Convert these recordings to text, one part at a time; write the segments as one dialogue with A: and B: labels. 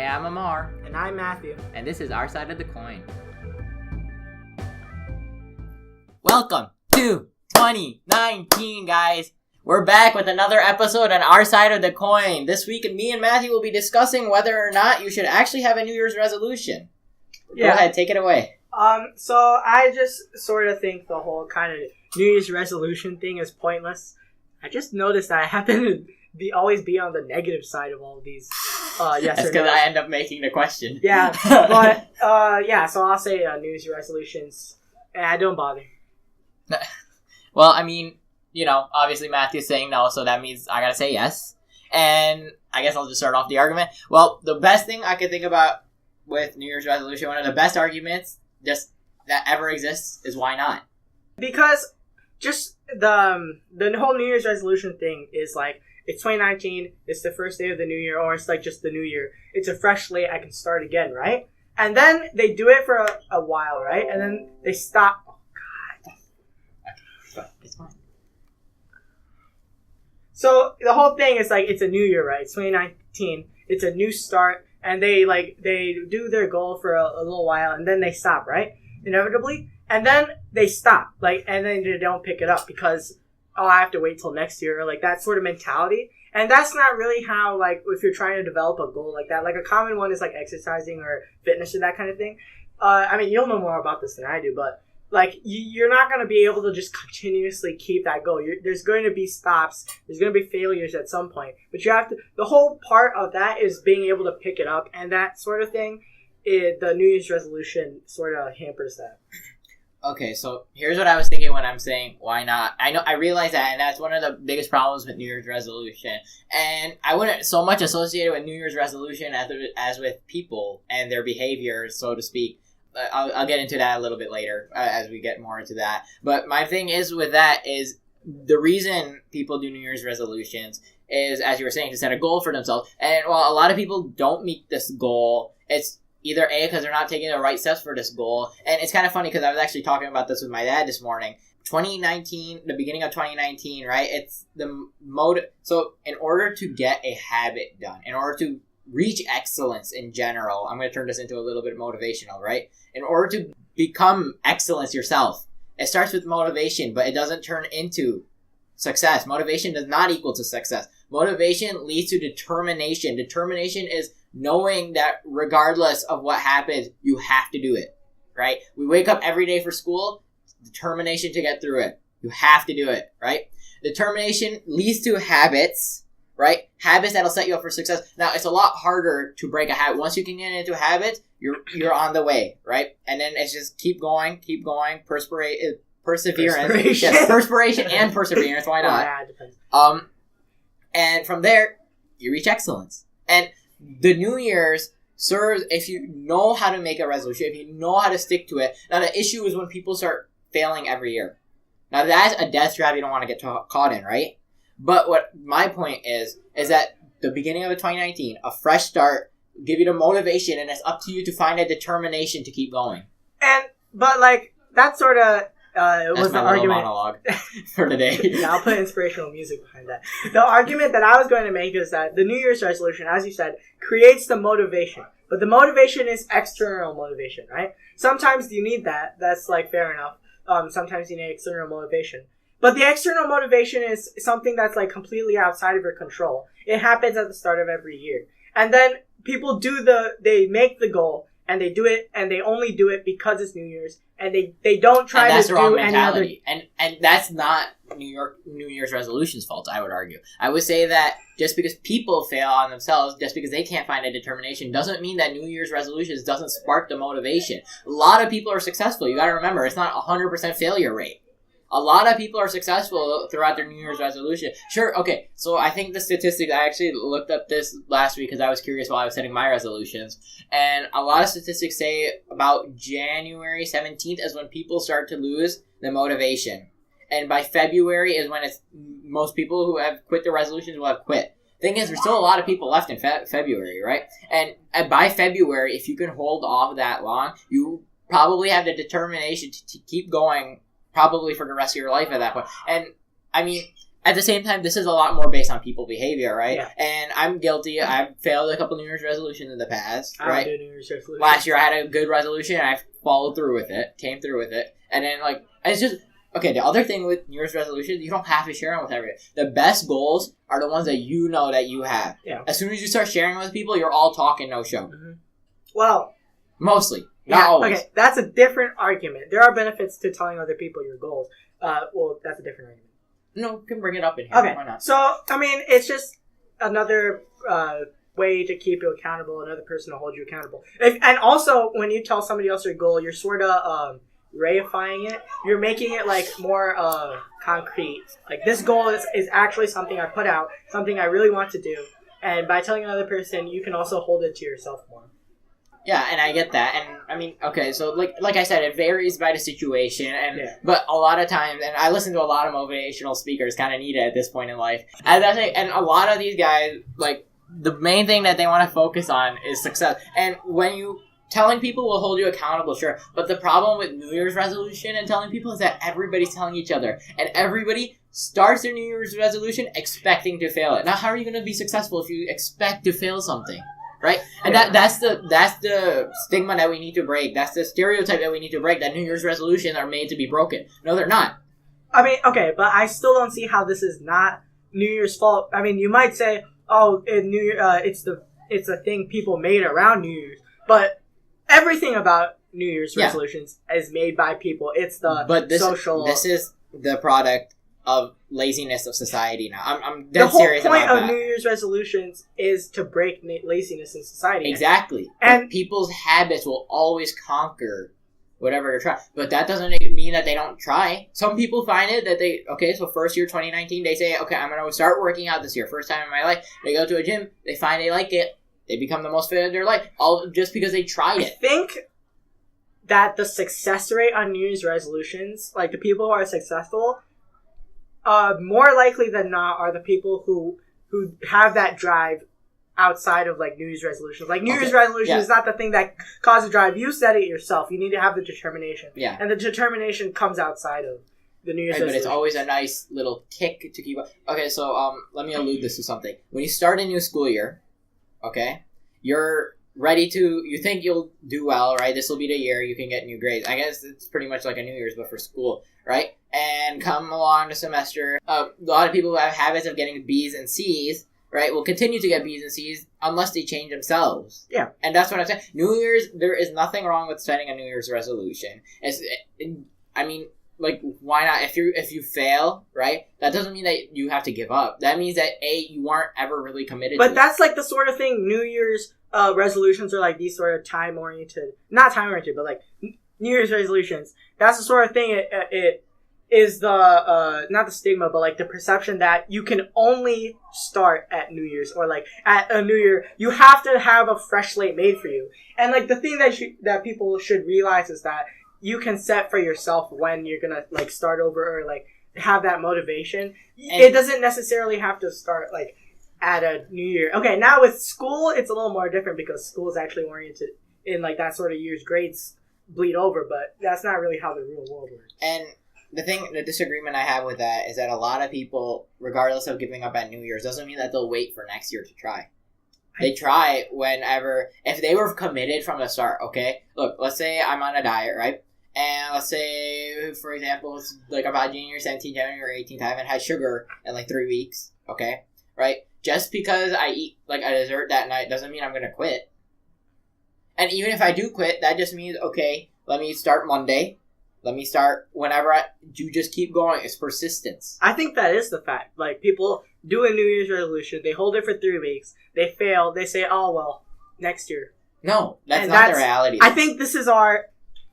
A: Hey, I'm Amar.
B: And I'm Matthew.
A: And this is Our Side of the Coin. Welcome to 2019, guys. We're back with another episode on Our Side of the Coin. This week, me and Matthew will be discussing whether or not you should actually have a New Year's resolution. Go ahead, take it away.
B: So I just sort of think the whole kind of New Year's resolution thing is pointless. I just noticed that I happen to always be on the negative side of all of these. Yes,
A: that's because I end up making the question.
B: Yeah, but so I'll say New Year's resolutions. Don't bother.
A: Well, I mean, you know, obviously Matthew's saying no, so that means I gotta say yes. And I guess I'll just start off the argument. Well, the best thing I could think about with New Year's resolution, one of the best arguments just that ever exists is why not?
B: Because just the whole New Year's resolution thing is like, it's 2019, it's the first day of the new year, or it's like just the new year. It's a fresh slate, I can start again, right? And then they do it for a while, right? And then they stop. Oh, God.
A: It's fine.
B: So the whole thing is like, it's a new year, right? It's 2019, it's a new start, and they do their goal for a little while, and then they stop, right? Inevitably. And then they stop, and then they don't pick it up because, I have to wait till next year, or like that sort of mentality. And that's not really how, if you're trying to develop a goal like that. Like a common one is like exercising or fitness or that kind of thing. I mean, you'll know more about this than I do, but you're not going to be able to just continuously keep that goal. There's going to be stops. There's going to be failures at some point. But you have to, the whole part of that is being able to pick it up. And that sort of thing, the New Year's resolution sort of hampers that.
A: Okay, so here's what I was thinking when I'm saying why not. I realize that, and that's one of the biggest problems with New Year's resolution. And I wouldn't so much associate it with New Year's resolution as with people and their behavior, so to speak. I'll get into that a little bit later as we get more into that. But my thing is with that is the reason people do New Year's resolutions is, as you were saying, to set a goal for themselves. And while a lot of people don't meet this goal, it's either A, because they're not taking the right steps for this goal. And it's kind of funny because I was actually talking about this with my dad this morning. 2019, the beginning of 2019, right? It's the mode. So in order to get a habit done, in order to reach excellence in general, I'm going to turn this into a little bit motivational, right? In order to become excellence yourself, it starts with motivation, but it doesn't turn into success. Motivation does not equal to success. Motivation leads to determination. Determination is knowing that regardless of what happens, you have to do it, right? We wake up every day for school, determination to get through it. You have to do it, right? Determination leads to habits, right? Habits that'll set you up for success. Now, it's a lot harder to break a habit. Once you can get into habits, you're on the way, right? And then it's just keep going, perseverance. Yes, perspiration and perseverance, why not?
B: Yeah, it depends.
A: And from there, you reach excellence. And the New Year's serves, if you know how to make a resolution, if you know how to stick to it. Now, the issue is when people start failing every year. Now, that's a death trap you don't want to get caught in, right? But what my point is that the beginning of 2019, a fresh start, give you the motivation, and it's up to you to find a determination to keep going.
B: But that sort of... was the argument
A: monologue for today.
B: Yeah, I'll put inspirational music behind that. The argument that I was going to make is that the New Year's resolution, as you said, creates the motivation. But the motivation is external motivation, right? Sometimes you need that. That's fair enough. Sometimes you need external motivation. But the external motivation is something that's completely outside of your control. It happens at the start of every year. And then people they make the goal, and they do it, and they only do it because it's New Year's, and they don't try to do any other.
A: And that's not New Year's resolution's fault, I would argue. I would say that just because people fail on themselves, just because they can't find a determination, doesn't mean that New Year's resolutions doesn't spark the motivation. A lot of people are successful. You got to remember, it's not 100% failure rate. A lot of people are successful throughout their New Year's resolution. Sure, okay, so I think the statistics, I actually looked up this last week because I was curious while I was setting my resolutions. And a lot of statistics say about January 17th is when people start to lose the motivation. And by February is when most people who have quit their resolutions will have quit. Thing is, there's still a lot of people left in February, right? And by February, if you can hold off that long, you probably have the determination to keep going probably for the rest of your life at that point. And, I mean, at the same time, this is a lot more based on people behavior, right?
B: Yeah.
A: And I'm guilty. I've failed a couple New Year's resolutions in the past,
B: I
A: right?
B: don't do New Year's resolutions.
A: Last year I had a good resolution and I followed through with it, came through with it. And then, like, it's just, okay, the other thing with New Year's resolutions, you don't have to share them with everyone. The best goals are the ones that you know that you have.
B: Yeah.
A: As soon as you start sharing with people, you're all talking, no show.
B: Mm-hmm. Well,
A: mostly. Not always.
B: Okay, that's a different argument. There are benefits to telling other people your goals. Well, that's a different argument.
A: No, you can bring it up in here.
B: Okay,
A: Why not?
B: so, I mean, it's just another way to keep you accountable, another person to hold you accountable. And also, when you tell somebody else your goal, you're sort of reifying it. You're making it, like, more concrete. Like, this goal is actually something I put out, something I really want to do. And by telling another person, you can also hold it to yourself more.
A: Yeah, and I get that, and I mean, okay, so like I said, it varies by the situation, and but a lot of times, and I listen to a lot of motivational speakers, kind of need it at this point in life, and a lot of these guys, like, the main thing that they want to focus on is success, and when you, telling people will hold you accountable, sure, but the problem with New Year's resolution and telling people is that everybody's telling each other, and everybody starts their New Year's resolution expecting to fail it. Now, how are you going to be successful if you expect to fail something? Right? And that's the stigma that we need to break. That's the stereotype that we need to break, that New Year's resolutions are made to be broken. No, they're not.
B: I mean, okay, but I still don't see how this is not New Year's fault. I mean, you might say, oh, it's a thing people made around New Year's. But everything about New Year's resolutions is made by people. It's social...
A: This is the product of laziness of society now. I'm dead serious about that.
B: The whole point of New Year's resolutions is to break laziness in society.
A: Exactly.
B: And
A: people's habits will always conquer whatever they're trying. But that doesn't mean that they don't try. Some people find it that so first year 2019, they say, okay, I'm going to start working out this year. First time in my life. They go to a gym. They find they like it. They become the most fit of their life. All just because they tried it.
B: I think that the success rate on New Year's resolutions, like the people who are successful, more likely than not are the people who have that drive outside of, like, New Year's resolutions. Like, New Year's resolution is not the thing that causes drive. You said it yourself. You need to have the determination.
A: Yeah.
B: And the determination comes outside of the New Year's resolution.
A: But it's always a nice little kick to keep up. Okay, so let me allude this to something. When you start a new school year, okay, you're ready to, you think you'll do well, right? This will be the year you can get new grades. I guess it's pretty much like a New Year's, but for school, right? And come along the semester, a lot of people who have habits of getting B's and C's, right, will continue to get B's and C's unless they change themselves.
B: Yeah.
A: And that's what I'm saying. New Year's, there is nothing wrong with setting a New Year's resolution. I mean, like, why not? If you fail, right, that doesn't mean that you have to give up. That means that, you weren't ever really committed to it.
B: But that's, like, the sort of thing New Year's resolutions are, like, these sort of time-oriented, not time-oriented, but, like, New Year's resolutions. That's the sort of thing it is the, not the stigma, but, like, the perception that you can only start at New Year's, or, like, at a New Year, you have to have a fresh slate made for you. And, like, the thing that people should realize is that you can set for yourself when you're gonna, like, start over, or, like, have that motivation. And it doesn't necessarily have to start, like, at a New Year. Okay, now with school, it's a little more different because school is actually oriented in, like, that sort of year's grades bleed over, but that's not really how the real world works.
A: And the disagreement I have with that is that a lot of people, regardless of giving up at New Year's, doesn't mean that they'll wait for next year to try. They try whenever, if they were committed from the start, okay? Look, let's say I'm on a diet, right? And let's say, for example, it's like about January 17th, January 18th, I haven't had sugar in like 3 weeks, okay? Right? Just because I eat like a dessert that night doesn't mean I'm going to quit. And even if I do quit, that just means, okay, let me start Monday. Let me start whenever you just keep going. It's persistence.
B: I think that is the fact. Like, people do a New Year's resolution. They hold it for 3 weeks. They fail. They say, oh, well, next year.
A: No, that's not the reality.
B: I think this is our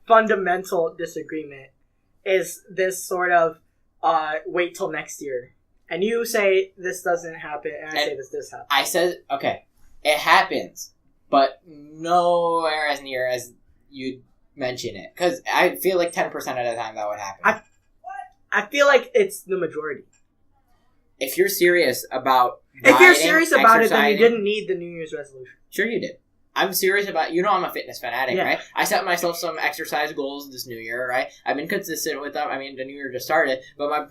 B: fundamental disagreement, is this sort of wait till next year. And you say this doesn't happen, and I say this happens. I said,
A: okay, it happens, but nowhere as near as you mention it. Because I feel like 10% of the time that would happen.
B: I feel like it's the majority.
A: If you're serious about
B: it, then you didn't need the New Year's resolution.
A: Sure you did. I'm serious about, I'm a fitness fanatic, right? I set myself some exercise goals this new year, right? I've been consistent with them. I mean, the new year just started, but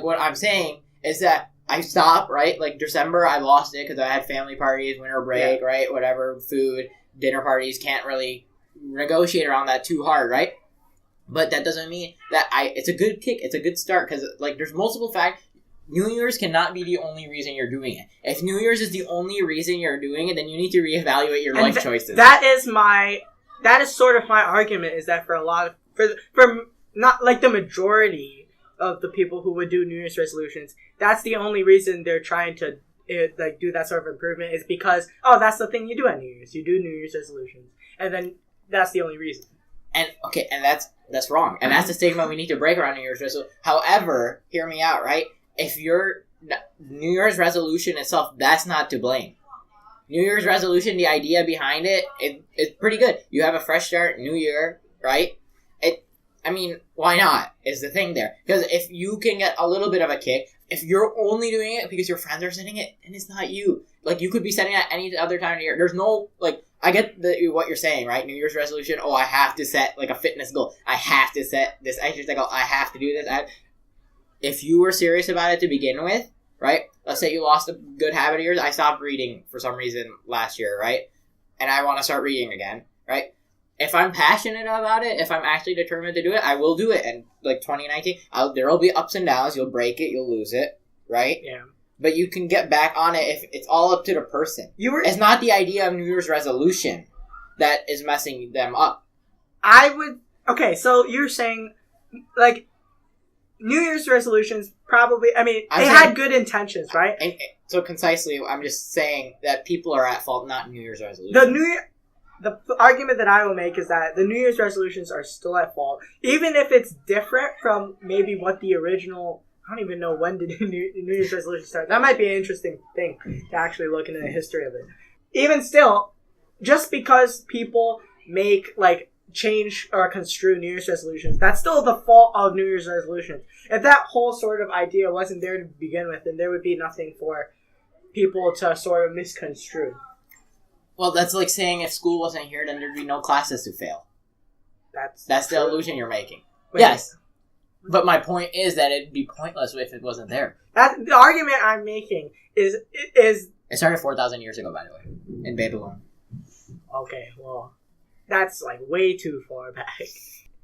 A: what I'm saying is that I stop, right? Like December, I lost it because I had family parties, winter break, right? Whatever, food, dinner parties, can't really negotiate around that too hard, right? But that doesn't mean that it's a good kick, it's a good start, because like there's multiple factors. New Year's cannot be the only reason you're doing it. If New Year's is the only reason you're doing it, then you need to reevaluate your life choices.
B: That is sort of my argument, is that for a lot of, for not like the majority of the people who would do New Year's resolutions, that's the only reason they're trying to like do that sort of improvement, is because, that's the thing you do at New Year's. You do New Year's resolutions. And then that's the only reason. And
A: that's wrong. And that's the stigma we need to break around New Year's resolution. However, hear me out, right? If your New Year's resolution itself, that's not to blame. New Year's resolution, the idea behind it's pretty good. You have a fresh start, new year, right? Why not? Is the thing there. Because if you can get a little bit of a kick, if you're only doing it because your friends are setting it, and it's not you. Like, you could be setting it at any other time of the year. There's no, like, I get what you're saying, right? New Year's resolution, I have to set, like, a fitness goal. I have to set this exercise goal. I have to do this. If you were serious about it to begin with, right? Let's say you lost a good habit of yours. I stopped reading for some reason last year, right? And I want to start reading again, right? If I'm passionate about it, if I'm actually determined to do it, I will do it. And like 2019, there will be ups and downs. You'll break it, you'll lose it, right?
B: Yeah.
A: But you can get back on it if it's all up to the person. It's not the idea of New Year's resolution that is messing them up.
B: Okay, so you're saying, like, New Year's resolutions probably, they had good intentions, right?
A: And so concisely, I'm just saying that people are at fault, not New Year's resolutions.
B: The argument that I will make is that the New Year's resolutions are still at fault, even if it's different from maybe what the original. I don't even know when did New Year's resolution start. That might be an interesting thing to actually look into the history of it. Even still, just because people make, like, change or construe New Year's resolutions, that's still the fault of New Year's resolutions. If that whole sort of idea wasn't there to begin with, then there would be nothing for people to sort of misconstrue.
A: Well, that's like saying if school wasn't here, then there'd be no classes to fail. That's the illusion you're making. Yes. But my point is that it'd be pointless if it wasn't there.
B: The argument I'm making is... It
A: started 4,000 years ago, by the way, in Babylon.
B: Okay, well, that's, like, way too far back.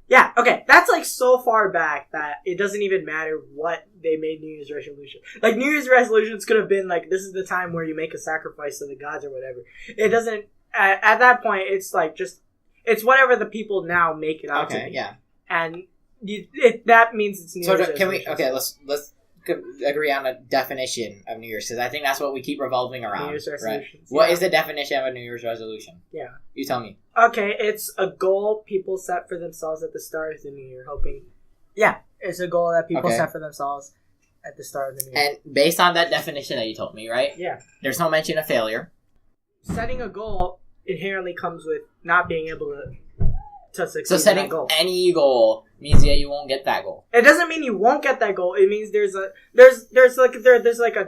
B: Yeah, okay, that's, like, so far back that it doesn't even matter what they made New Year's resolution. Like, New Year's resolutions could have been, like, this is the time where you make a sacrifice to the gods or whatever. It doesn't... At that point, it's, like, just... It's whatever the people now make it out to be.
A: Okay, yeah.
B: And... that means it's New Year's resolution.
A: Let's agree on a definition of New Year's, because I think that's what we keep revolving around. New Year's resolutions. Right? What is the definition of a New Year's resolution?
B: Yeah.
A: You tell me.
B: Okay, it's a goal people set for themselves at the start of the new year, hoping... Yeah, it's a goal that people set for themselves at the start of the new year. And
A: based on that definition that you told me, right?
B: Yeah.
A: There's no mention of failure.
B: Setting a goal inherently comes with not being able to succeed.
A: So setting any goal means you won't get that goal.
B: It doesn't mean you won't get that goal. It means there's a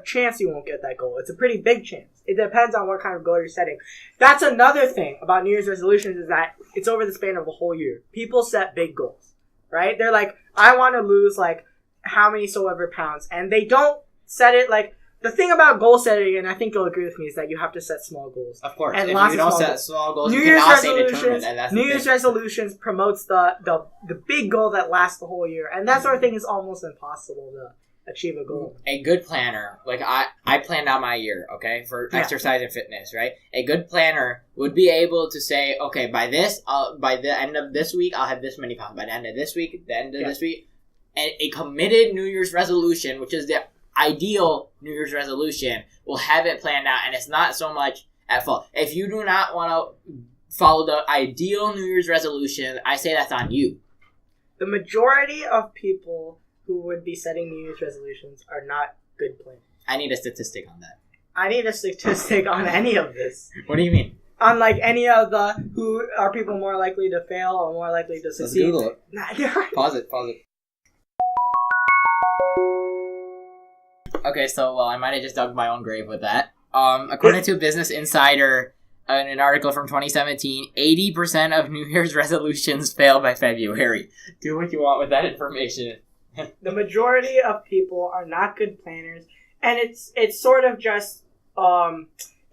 B: chance you won't get that goal. It's a pretty big chance. It depends on what kind of goal you're setting. That's another thing about New Year's resolutions, is that it's over the span of a whole year. People set big goals, right? They're like, I want to lose, like, how many so ever pounds. And they don't set it, like, the thing about goal setting, and I think you'll agree with me, is that you have to set small goals.
A: Of course.
B: And
A: if
B: lots
A: you don't set small goals, you cannot stay determined. And that's New Year's resolutions
B: promotes the big goal that lasts the whole year. And that sort of thing is almost impossible to achieve a goal.
A: A good planner, like I planned out my year, okay, for exercise and fitness, right? A good planner would be able to say, okay, by the end of this week, I'll have this many pounds. By the end of this week, this week. And a committed New Year's resolution, which is the ideal New Year's resolution, will have it planned out, and it's not so much at fault. If you do not want to follow the ideal New Year's resolution, I say that's on you.
B: The majority of people who would be setting New Year's resolutions are not good planners.
A: I need a statistic on that.
B: I need a statistic on any of this.
A: What do you mean?
B: On, like, any of the, who are people more likely to fail or more likely to succeed?
A: Let's Google it. Pause it. Okay, so, I might have just dug my own grave with that. According to Business Insider, in an article from 2017, 80% of New Year's resolutions fail by February. Do what you want with that information.
B: The majority of people are not good planners, and it's sort of just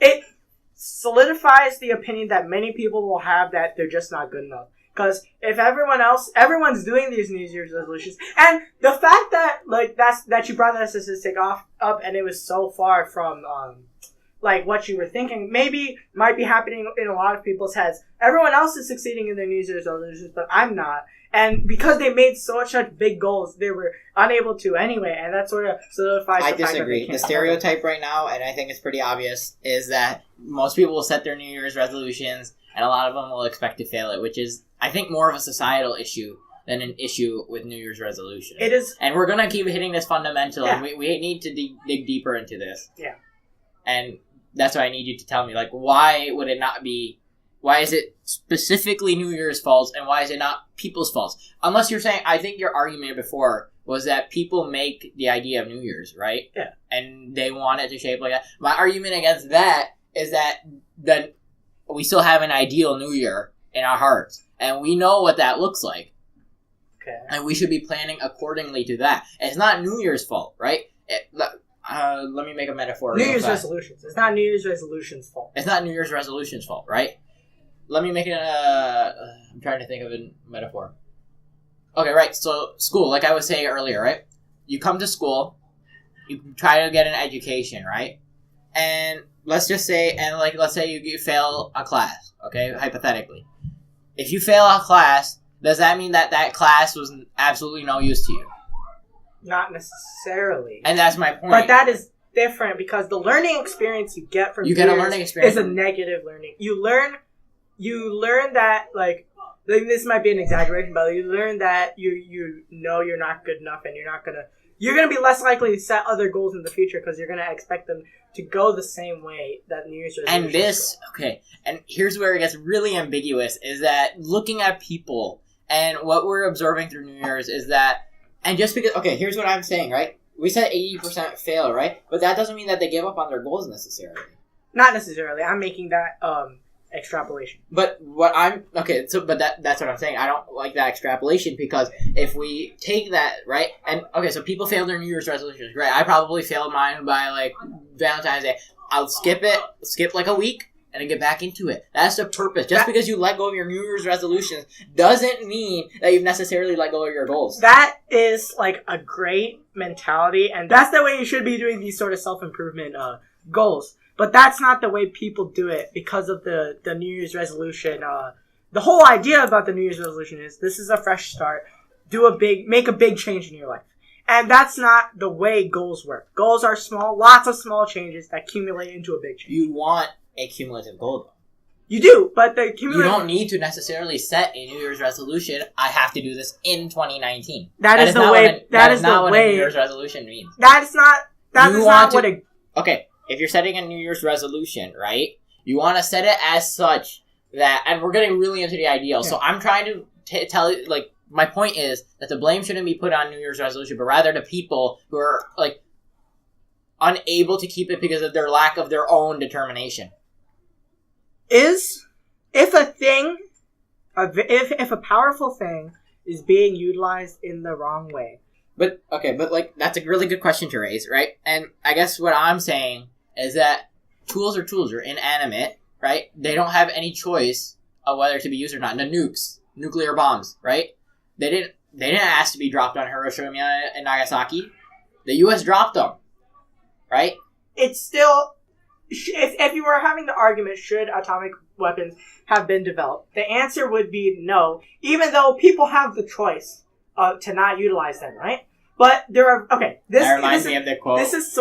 B: it solidifies the opinion that many people will have that they're just not good enough. Because if everyone's doing these New Year's resolutions, and the fact that that you brought that statistic up and it was so far from what you were thinking, maybe might be happening in a lot of people's heads. Everyone else is succeeding in their New Year's resolutions, but I'm not. And because they made such big goals, they were unable to anyway, and that sort of solidifies the fact that they
A: disagree.
B: can't.
A: The stereotype right now, and I think it's pretty obvious, is that most people will set their New Year's resolutions, and a lot of them will expect to fail it, which is, I think, more of a societal issue than an issue with New Year's resolution.
B: It is.
A: And we're going to keep hitting this fundamental,
B: Yeah.
A: and we need to dig deeper into this.
B: Yeah.
A: And that's why I need you to tell me, why would it not be... Why is it specifically New Year's faults, and why is it not people's faults? Unless you're saying, I think your argument before was that people make the idea of New Year's, right?
B: Yeah.
A: And they want it to shape like that. My argument against that is that we still have an ideal New Year in our hearts, and we know what that looks like.
B: Okay.
A: And we should be planning accordingly to that. It's not New Year's fault, right? Let me make a metaphor.
B: New Year's resolutions. It's not New Year's resolutions' fault.
A: It's not New Year's resolutions' fault, right? Let me make it I'm trying to think of a metaphor. Okay, right. So, school, like I was saying earlier, right? You come to school, you try to get an education, right? And let's say you fail a class, okay? Hypothetically. If you fail a class, does that mean that class was absolutely no use to you?
B: Not necessarily.
A: And that's my point.
B: But that is different because the learning experience you get from
A: a learning experience
B: is a negative learning. You learn that this might be an exaggeration, but you learn that you know you're not good enough, and you're gonna be less likely to set other goals in the future because you're gonna expect them to go the same way that New Year's resolutions go.
A: And here's where it gets really ambiguous: is that looking at people and what we're observing through New Year's is that, and just because here's what I'm saying, right? We said 80% fail, right? But that doesn't mean that they give up on their goals necessarily.
B: Not necessarily. I'm making that extrapolation.
A: But that's what I'm saying. I don't like that extrapolation because if we take that, right, and so people fail their New Year's resolutions. Great. I probably failed mine by Valentine's Day. I'll skip a week and then get back into it. That's the purpose. Just because you let go of your New Year's resolutions doesn't mean that you've necessarily let go of your goals.
B: That is a great mentality, and that's the way you should be doing these sort of self-improvement goals. But that's not the way people do it because of the New Year's resolution. The whole idea about the New Year's resolution is this is a fresh start. Make a big change in your life. And that's not the way goals work. Goals are small, lots of small changes that accumulate into a big change.
A: You want a cumulative goal, though.
B: You do, but the cumulative...
A: You don't need to necessarily set a New Year's resolution. I have to do this in 2019.
B: That is not what a
A: New Year's resolution means. Okay. If you're setting a New Year's resolution, right, you want to set it as such that, and we're getting really into the ideal, so I'm trying to tell you, my point is that the blame shouldn't be put on New Year's resolution, but rather the people who are, unable to keep it because of their lack of their own determination.
B: If a powerful thing is being utilized in the wrong way.
A: But that's a really good question to raise, right? And I guess what I'm saying is that tools are tools. They're inanimate, right? They don't have any choice of whether to be used or not. The nukes, nuclear bombs, right? They didn't ask to be dropped on Hiroshima and Nagasaki. The U.S. dropped them, right?
B: It's still, if you were having the argument, should atomic weapons have been developed? The answer would be no, even though people have the choice to not utilize them, right? But there are, that
A: reminds me of the quote.
B: This is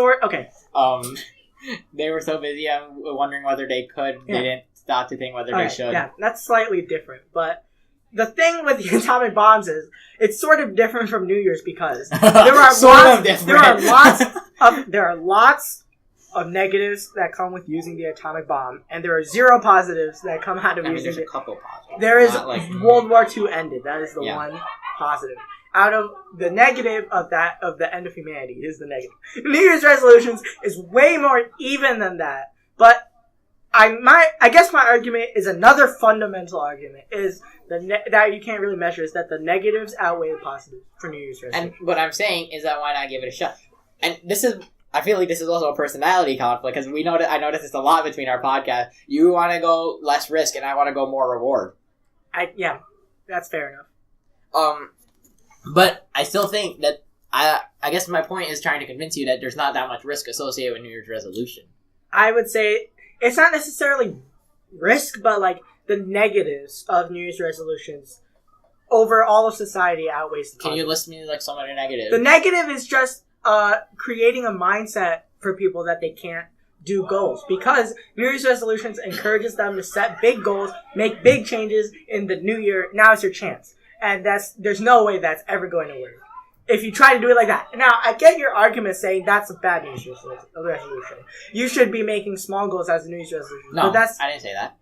A: they were so busy wondering whether they could, they didn't stop to think whether they should.
B: Yeah, that's slightly different. But the thing with the atomic bombs is, it's sort of different from New Year's because there are lots of negatives that come with using the atomic bomb, and there are zero positives that come out of using it.
A: There's a couple positives.
B: There is World War II ended. That is the one positive. Out of the negative of the end of humanity is the negative. New Year's resolutions is way more even than that. But I guess my argument is another fundamental argument is that you can't really measure is that the negatives outweigh the positives for New Year's resolution.
A: And what I'm saying is that why not give it a shot? And I feel like this is also a personality conflict because I notice this a lot between our podcasts. You want to go less risk, and I want to go more reward.
B: Yeah, that's fair enough.
A: But I still think that I guess my point is trying to convince you that there's not that much risk associated with New Year's resolution.
B: I would say it's not necessarily risk, but like the negatives of New Year's resolutions over all of society outweighs the positive.
A: Can you list me like some of the negatives?
B: The negative is just creating a mindset for people that they can't do goals, because New Year's resolutions encourages them to set big goals, make big changes in the new year. Now is your chance, and there's no way that's ever going to work if you try to do it like that. Now, I get your argument saying that's a bad New Year's resolution. You should be making small goals as a New Year's resolution.
A: No,
B: but
A: I didn't say that.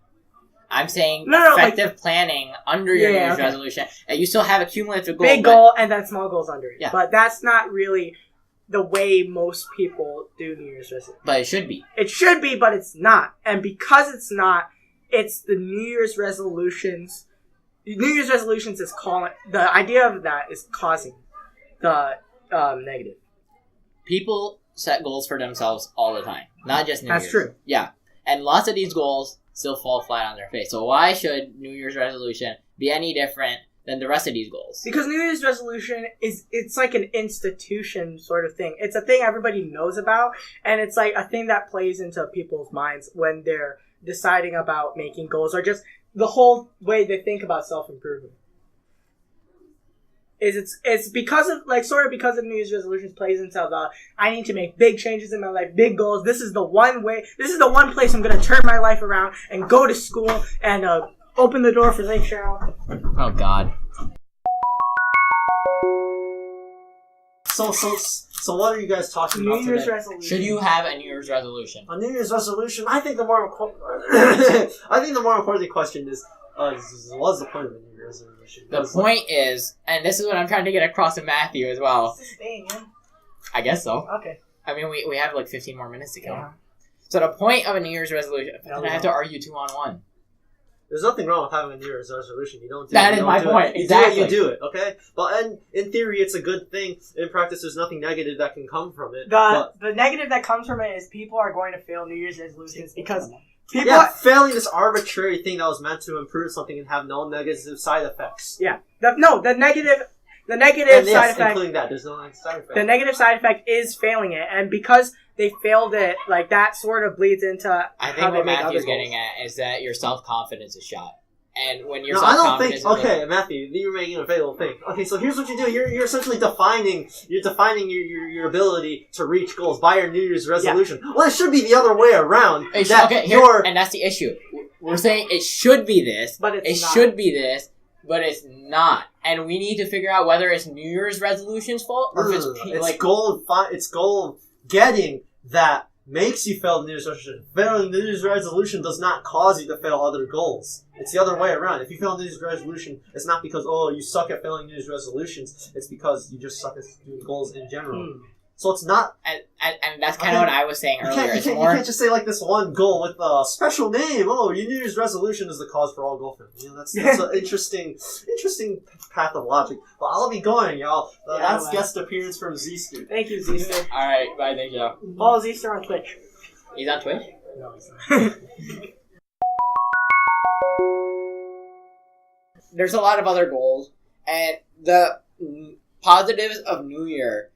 A: I'm saying effective planning under your New Year's resolution, and you still have a cumulative goal.
B: Big goal and then small goals under it.
A: Yeah.
B: But that's not really the way most people do New Year's resolution.
A: But it should be.
B: It should be, but it's not. And because it's not, it's the New Year's resolutions. New Year's resolutions is the idea of that is causing the negative.
A: People set goals for themselves all the time, not just New Year's.
B: That's true.
A: Yeah. And lots of these goals still fall flat on their face. So why should New Year's resolution be any different than the rest of these goals?
B: Because New Year's resolution it's like an institution sort of thing. It's a thing everybody knows about, and it's like a thing that plays into people's minds when they're deciding about making goals, or just the whole way they think about self-improvement. It's because of because of New Year's resolutions plays into the I need to make big changes in my life, big goals. This is the one place I'm going to turn my life around and go to school and open the door for Lake Cheryl.
A: Oh God.
C: So what are you guys talking about
B: New Year's
C: today?
B: resolution.
A: Should you have a New Year's resolution?
C: A New Year's resolution? I think the more important question is, what's the point of a New Year's resolution?
A: The point is, and this is what I'm trying to get across to Matthew as well.
B: This is staying in.
A: I guess so.
B: Okay.
A: I mean, we have like 15 more minutes to go.
B: Yeah.
A: So the point of a New Year's resolution, and I have to argue 2-on-1.
C: There's nothing wrong with having a New Year's resolution. You don't do
A: That
C: it.
A: is
C: You
A: my
C: don't do
A: point.
C: It.
A: Exactly.
C: You do it, okay? But in theory, it's a good thing. In practice, there's nothing negative that can come from it.
B: The negative that comes from it is people are going to fail New Year's resolutions because people
C: failing this arbitrary thing that was meant to improve something and have no negative side effects.
B: Yeah. The negative side effect,
C: including that, there's no side effect.
B: the negative side effect is failing it, and because they failed it, like that sort of bleeds into
A: I think
B: how they
A: what
B: make other
A: Matthew's
B: goals.
A: getting at is that your self-confidence is shot. And when your
C: No, I don't
A: self-confidence
C: think.
A: is
C: Okay, Matthew, you're making a fatal thing. Okay, so here's what you do. You're essentially defining your ability to reach goals by your New Year's resolution. Yeah. Well, it should be the other way around.
A: and that's the issue. We're saying it should be this,
B: but it's not.
A: should be this, but it's not. And we need to figure out whether it's New Year's resolution's fault or if
C: it's goal getting that makes you fail the New Year's resolution. Failing the New Year's resolution does not cause you to fail other goals. It's the other way around. If you fail the New Year's resolution, it's not because, you suck at failing New Year's resolutions. It's because you just suck at doing goals in general. So it's not...
A: And that's kind of what I was saying earlier.
C: You can't just say like this one goal with a special name. Oh, your New Year's resolution is the cause for all goal failing. That's an interesting path of logic. But I'll be going, y'all. That's guest appearance from Z-Stu.
B: Thank you, Z-Ster.
A: Alright, bye, thank you.
B: Follow Z-Ster on Twitch.
A: He's on Twitch?
B: No, he's not.
A: There's a lot of other goals, and the positives of New Year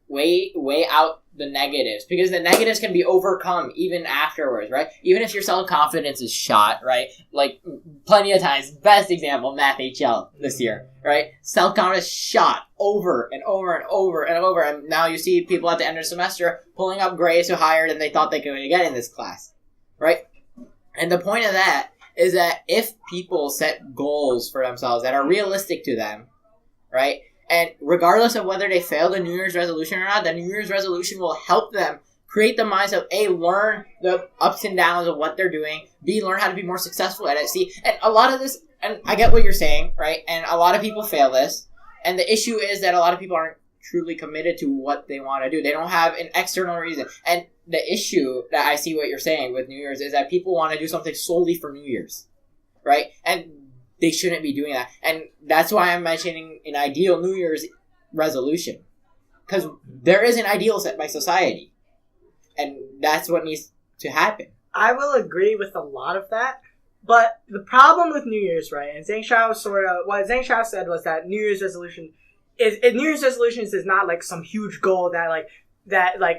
A: weigh out the negatives, because the negatives can be overcome even afterwards, right? Even if your self-confidence is shot, right? Like, plenty of times, best example, Math HL this year, right? Self-confidence shot over and over and over and over, and now you see people at the end of the semester pulling up grades so higher than they thought they could get in this class, right? And the point of that is that if people set goals for themselves that are realistic to them, right? And regardless of whether they fail the New Year's resolution or not, the New Year's resolution will help them create the mindset of A, learn the ups and downs of what they're doing, B, learn how to be more successful at it, C, and a lot of this, and I get what you're saying, right? And a lot of people fail this, and the issue is that a lot of people aren't truly committed to what they want to do. They don't have an external reason. And the issue that I see what you're saying with New Year's is that people want to do something solely for New Year's, right? And they shouldn't be doing that. And that's why I'm mentioning an ideal New Year's resolution. Because there is an ideal set by society. And that's what needs to happen.
B: I will agree with a lot of that. But the problem with New Year's, right, and Zhang Shao what Zhang Shao said was that New Year's resolutions is not like some huge goal that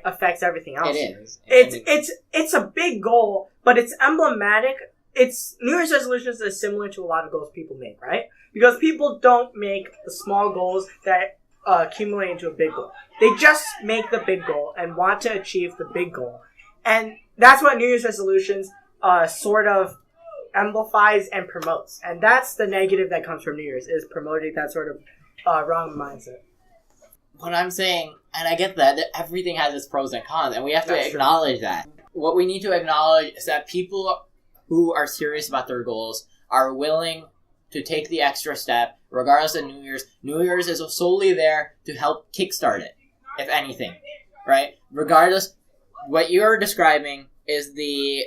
B: affects everything else.
A: It is.
B: It's a big goal, but it's emblematic. New Year's resolutions is similar to a lot of goals people make, right? Because people don't make the small goals that accumulate into a big goal. They just make the big goal and want to achieve the big goal. And that's what New Year's resolutions sort of amplifies and promotes. And that's the negative that comes from New Year's, is promoting that sort of wrong mindset.
A: What I'm saying, and I get that everything has its pros and cons, and we have to
B: That's
A: acknowledge that. What we need to acknowledge is that people who are serious about their goals are willing to take the extra step, regardless of New Year's. New Year's is solely there to help kickstart it, if anything, right? Regardless, what you're describing is the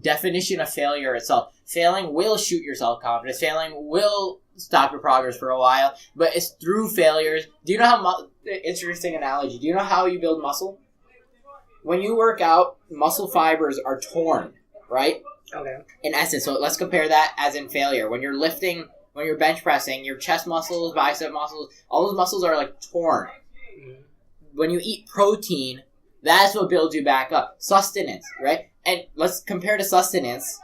A: definition of failure itself. Failing will shoot your self-confidence. Failing will stop your progress for a while, but it's through failures. Do you know how interesting analogy? Do you know how you build muscle? When you work out, muscle fibers are torn, right?
B: Okay.
A: In essence, so let's compare that as in failure. When you're lifting, when you're bench pressing, your chest muscles, bicep muscles, all those muscles are like torn. Mm-hmm. When you eat protein, that's what builds you back up. Sustenance, right? And let's compare the sustenance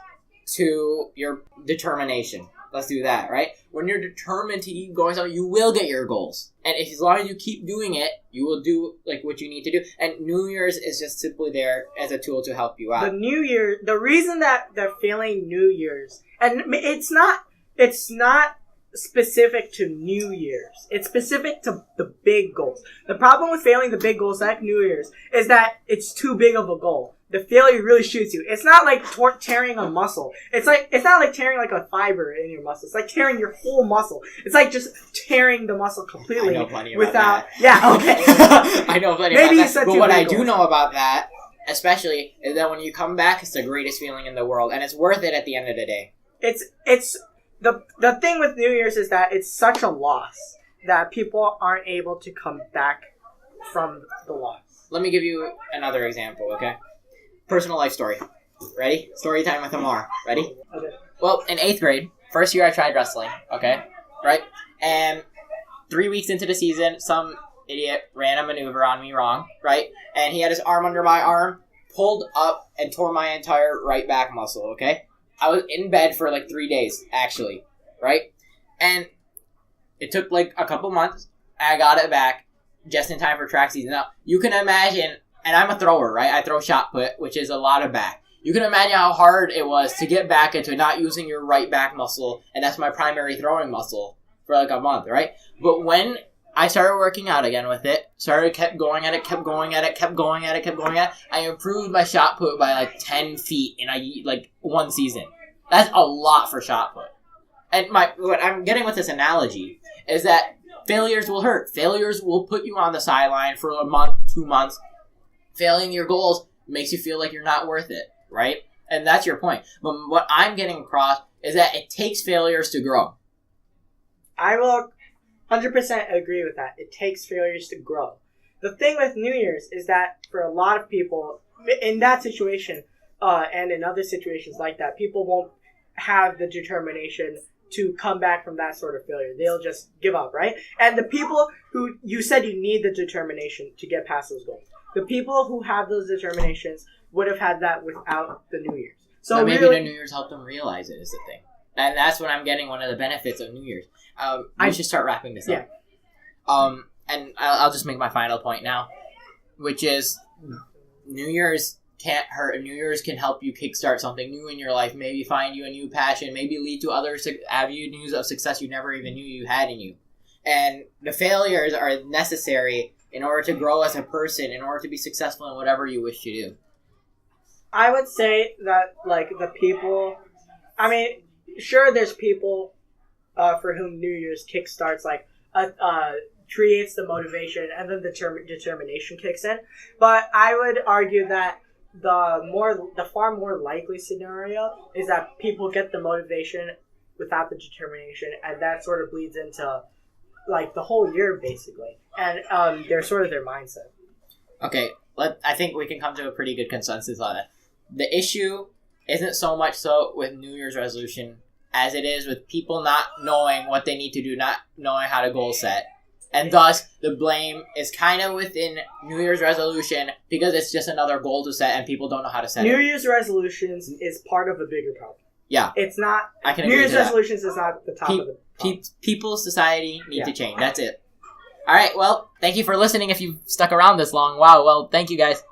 A: to your determination. Let's do that, right? When you're determined to keep going something, you will get your goals. And as long as you keep doing it, you will do what you need to do. And New Year's is just simply there as a tool to help you out.
B: The reason that they're failing New Year's, and it's not specific to New Year's. It's specific to the big goals. The problem with failing the big goals like New Year's is that it's too big of a goal. The failure really shoots you. It's not like tearing a muscle. It's not like tearing like a fiber in your muscle. It's like tearing your whole muscle. It's like just tearing the muscle completely.
A: I know plenty about that.
B: Yeah, okay.
A: I know plenty about that. But what I do know about that, especially, is that when you come back, it's the greatest feeling in the world, and it's worth it at the end of the day.
B: It's the thing with New Year's is that it's such a loss that people aren't able to come back from the loss.
A: Let me give you another example, okay? Personal life story. Ready? Story time with Amar. Ready?
B: Okay.
A: Well, in 8th grade, first year I tried wrestling, okay? Right? And 3 weeks into the season, some idiot ran a maneuver on me wrong, right? And he had his arm under my arm, pulled up, and tore my entire right back muscle, okay? I was in bed for 3 days, actually, right? And it took a couple months, and I got it back just in time for track season. Now, you can imagine, and I'm a thrower, right? I throw shot put, which is a lot of back. You can imagine how hard it was to get back into not using your right back muscle, and that's my primary throwing muscle, for a month, right? But when I started working out again with it, kept going at it, I improved my shot put by 10 feet in one season. That's a lot for shot put. And what I'm getting with this analogy is that failures will hurt. Failures will put you on the sideline for a month, 2 months. Failing your goals makes you feel like you're not worth it, right? And that's your point. But what I'm getting across is that it takes failures to grow.
B: I will 100% agree with that. It takes failures to grow. The thing with New Year's is that for a lot of people, in that situation, and in other situations like that, people won't have the determination to come back from that sort of failure. They'll just give up, right? And the people who, you said you need the determination to get past those goals. The people who have those determinations would have had that without the New Year's.
A: So maybe the New Year's helped them realize it is the thing. And that's what I'm getting, one of the benefits of New Year's. I should start wrapping this up. And I'll just make my final point now, which is New Year's can't hurt. New Year's can help you kickstart something new in your life, maybe find you a new passion, maybe lead to other avenues of success you never even knew you had in you. And the failures are necessary in order to grow as a person, in order to be successful in whatever you wish to do.
B: I would say that, the people... I mean, sure, there's people for whom New Year's kickstarts, creates the motivation, and then the determination kicks in. But I would argue that the far more likely scenario is that people get the motivation without the determination, and that sort of bleeds into like the whole year basically, and they're sort of their mindset.
A: Okay, I think we can come to a pretty good consensus on it. The issue isn't so much so with New Year's resolution as it is with people not knowing what they need to do, not knowing how to goal set. And thus, the blame is kind of within New Year's resolution because it's just another goal to set and people don't know how to set
B: New
A: it.
B: Year's resolutions is part of a bigger problem.
A: Yeah.
B: It's not...
A: I can
B: New
A: agree
B: Year's
A: to that.
B: resolutions is not the top of the problem.
A: People's society need to change. That's it. All right, well, thank you for listening if you've stuck around this long. Wow, well, thank you guys.